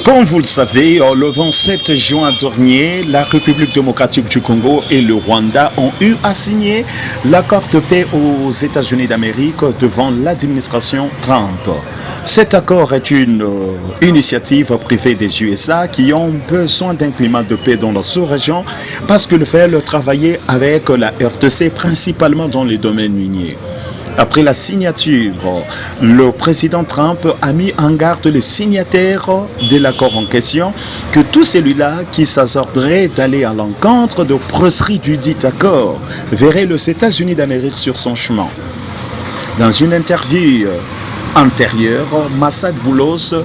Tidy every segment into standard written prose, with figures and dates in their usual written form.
Comme vous le savez, le 27 juin dernier, la République démocratique du Congo et le Rwanda ont eu à signer l'accord de paix aux États-Unis d'Amérique devant l'administration Trump. Cet accord est une initiative privée des USA qui ont besoin d'un climat de paix dans la sous-région parce qu'ils veulent travailler avec la RDC principalement dans les domaines miniers. Après la signature, le président Trump a mis en garde les signataires de l'accord en question que tout celui-là qui s'hasarderait d'aller à l'encontre de proscrits du dit accord verrait les États-Unis d'Amérique sur son chemin. Dans une interview antérieure, Massad Boulos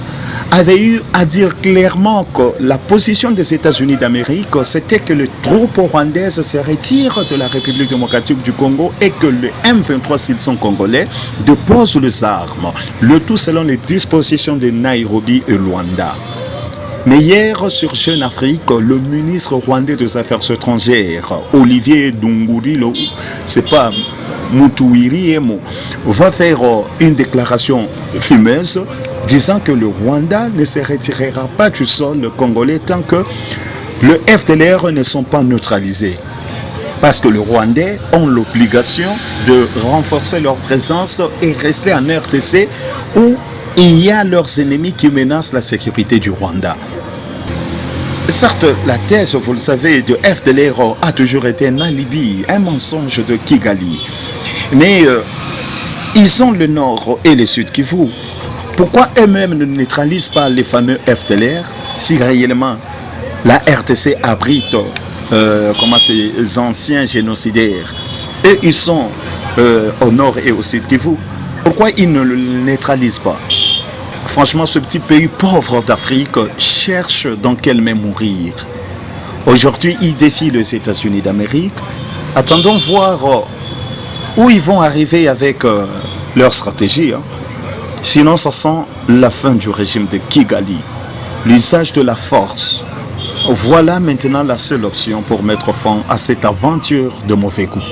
avait eu à dire clairement que la position des États-Unis d'Amérique, c'était que les troupes rwandaises se retirent de la République démocratique du Congo et que le M23, s'ils sont congolais, déposent les armes. Le tout selon les dispositions de Nairobi et Luanda. Mais hier, sur Jeune Afrique, le ministre rwandais des Affaires étrangères, Olivier Dungurilo, c'est pas Mutuwiri Emo, va faire une déclaration fumeuse disant que le Rwanda ne se retirera pas du sol congolais tant que le FDLR ne sont pas neutralisés. Parce que les Rwandais ont l'obligation de renforcer leur présence et rester en RDC où il y a leurs ennemis qui menacent la sécurité du Rwanda. Certes, la thèse, vous le savez, de FDLR a toujours été un alibi, un mensonge de Kigali. Mais ils ont le nord et le sud Kivu. Pourquoi eux-mêmes ne neutralisent pas les fameux FDLR si réellement la RDC abrite ces anciens génocidaires? Et ils sont au nord et au sud Kivu. Pourquoi ils ne le neutralisent pas? Franchement, ce petit pays pauvre d'Afrique cherche dans quelle main mourir. Aujourd'hui, il défie les États-Unis d'Amérique. Attendons voir où ils vont arriver avec leur stratégie. Sinon, ça sent la fin du régime de Kigali. L'usage de la force. Voilà maintenant la seule option pour mettre fin à cette aventure de mauvais goût.